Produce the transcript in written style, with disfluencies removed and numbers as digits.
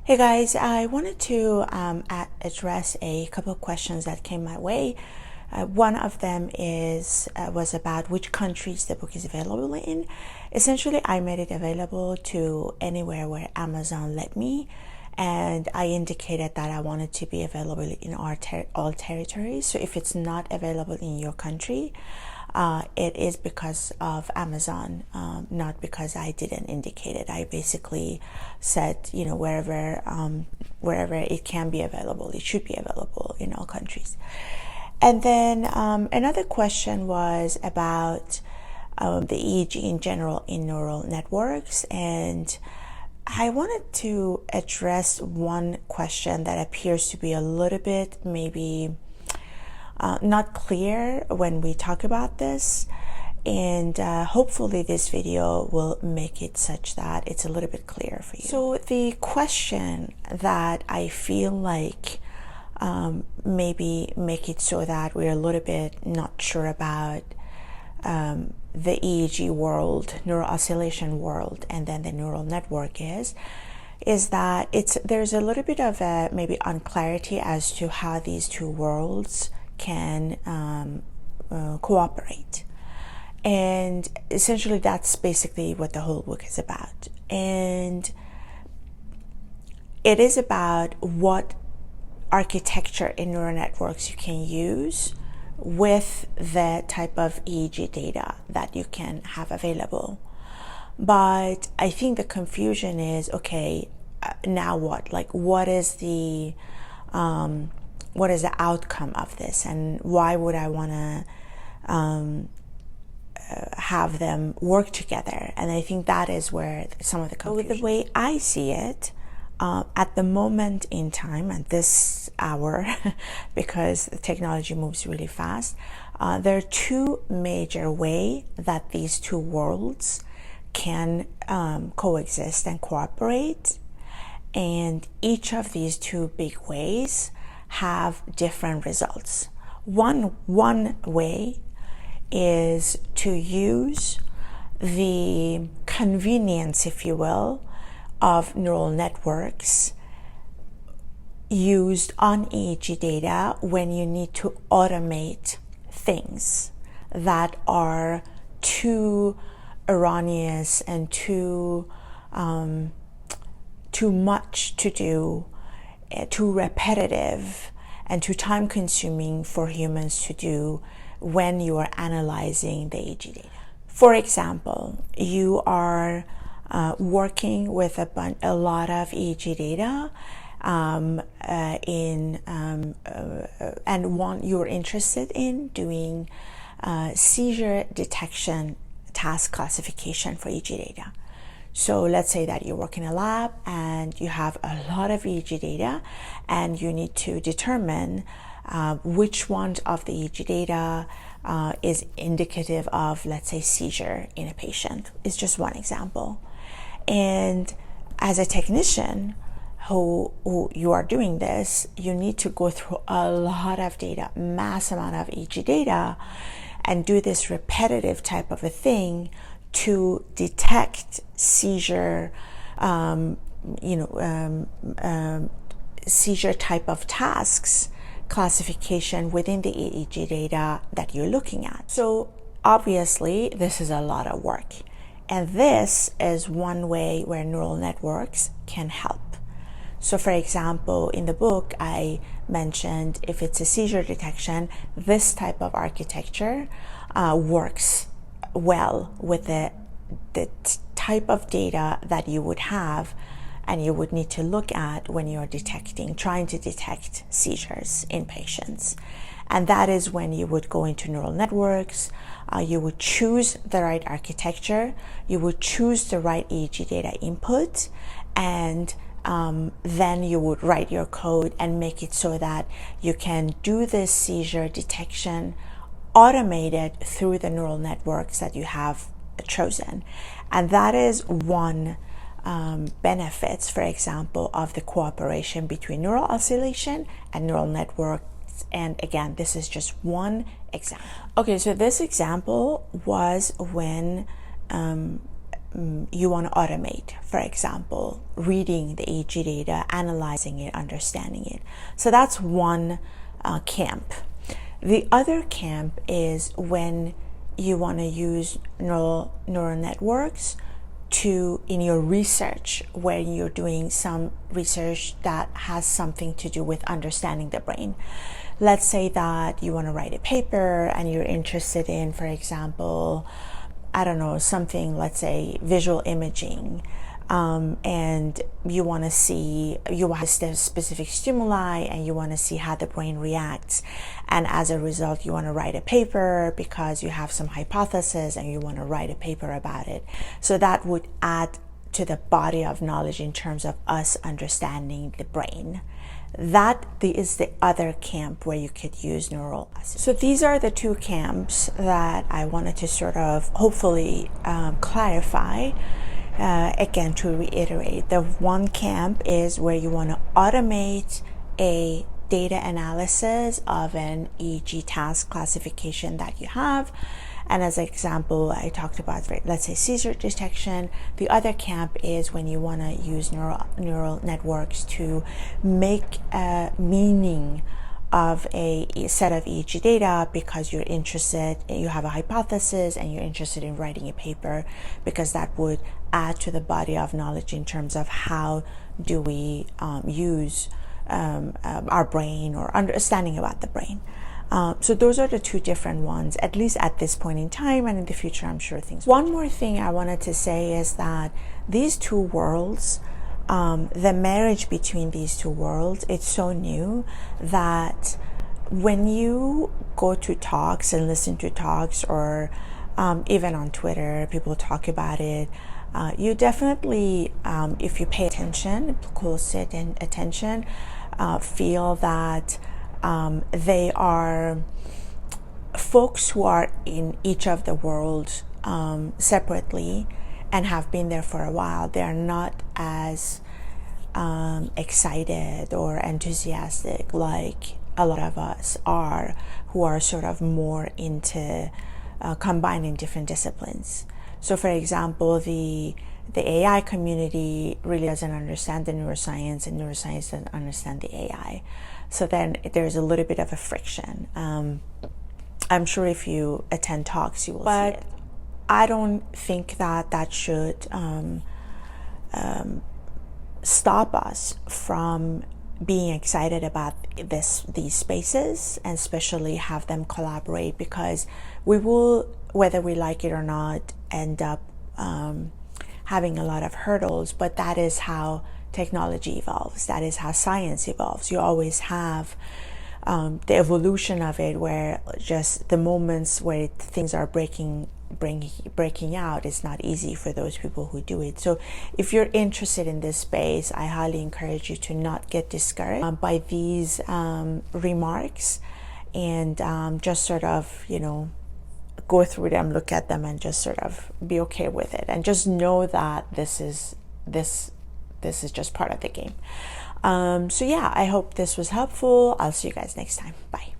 Hey guys, I wanted to address a couple of questions that came my way. One of them was about which countries the book is available in. Essentially, I made it available to anywhere where Amazon let me, and I indicated that I wanted to be available in all territories. So if it's not available in your country, it is because of Amazon, not because I didn't indicate it. I basically said, wherever it can be available, it should be available in all countries. And then another question was about the EEG in general in neural networks. And I wanted to address one question that appears to be a little bit maybe not clear when we talk about this, and hopefully this video will make it such that it's a little bit clearer for you. So the question that I feel like maybe make it so that we're a little bit not sure about the EEG world, neural oscillation world, and then the neural network is that there's a little bit of a maybe unclarity as to how these two worlds can cooperate. And essentially that's basically what the whole book is about. And it is about what architecture in neural networks you can use with the type of EEG data that you can have available. But I think the confusion is, okay, now what? Like, what is the outcome of this, and why would I want to have them work together? And I think that is where some of the confusion. The way I see it, at the moment in time, at this hour, because the technology moves really fast, there are two major ways that these two worlds can coexist and cooperate. And each of these two big ways have different results. One way is to use the convenience, if you will, of neural networks used on EEG data when you need to automate things that are too erroneous and too much to do, too repetitive, and too time consuming for humans to do when you are analyzing the EEG data. For example, you are working with a lot of EEG data and you're interested in doing seizure detection task classification for EEG data. So let's say that you work in a lab and you have a lot of EEG data, and you need to determine which one of the EEG data is indicative of, let's say, seizure in a patient. It's just one example. And as a technician who you are doing this, you need to go through a lot of data, mass amount of EEG data, and do this repetitive type of a thing to detect seizure, seizure type of tasks classification within the EEG data that you're looking at. So obviously this is a lot of work, and this is one way where neural networks can help. So for example, in the book I mentioned, if it's a seizure detection, this type of architecture works well with the type of data that you would have and you would need to look at when you're trying to detect seizures in patients. And that is when you would go into neural networks, you would choose the right architecture, you would choose the right EEG data input, and then you would write your code and make it so that you can do this seizure detection automated through the neural networks that you have chosen. And that is one benefits, for example, of the cooperation between neural oscillation and neural networks. And again, this is just one example. Okay, so this example was when you want to automate, for example, reading the EEG data, analyzing it, understanding it. So that's one camp. The other camp is when you want to use neural networks in your research, where you're doing some research that has something to do with understanding the brain. Let's say that you want to write a paper and you're interested in, for example, I don't know, something, let's say visual imaging, and you want to see, you have a specific stimuli and you want to see how the brain reacts. And as a result, you want to write a paper because you have some hypothesis and you want to write a paper about it. So that would add to the body of knowledge in terms of us understanding the brain. That is the other camp where you could use neural. So these are the two camps that I wanted to sort of hopefully clarify. Again, to reiterate, the one camp is where you want to automate a data analysis of an EEG task classification that you have. And as an example, I talked about, let's say, seizure detection. The other camp is when you want to use neural networks to make a meaning of a set of EEG data because you're interested, you have a hypothesis and you're interested in writing a paper, because that would add to the body of knowledge in terms of how do we use our brain, or understanding about the brain. So those are the two different ones, at least at this point in time, and in the future I'm sure things. One more thing I wanted to say is that these two worlds, the marriage between these two worlds, it's so new that when you go to talks and listen to talks, or even on Twitter, people talk about it, you definitely, if you pay attention, close attention, feel that they are folks who are in each of the worlds separately and have been there for a while. They are not as excited or enthusiastic like a lot of us are, who are sort of more into combining different disciplines. So for example, the AI community really doesn't understand the neuroscience, and neuroscience doesn't understand the AI. So then there's a little bit of a friction. I'm sure if you attend talks, you will see it. I don't think that should stop us from being excited about these spaces, and especially have them collaborate, because we will, whether we like it or not, end up having a lot of hurdles. But that is how technology evolves. That is how science evolves. You always have the evolution of it, where just the moments where things are breaking out is not easy for those people who do it. So if you're interested in this space, I highly encourage you to not get discouraged by these remarks, and just sort of, go through them, look at them, and just sort of be okay with it, and just know that this is just part of the game. So yeah, I hope this was helpful. I'll see you guys next time. Bye.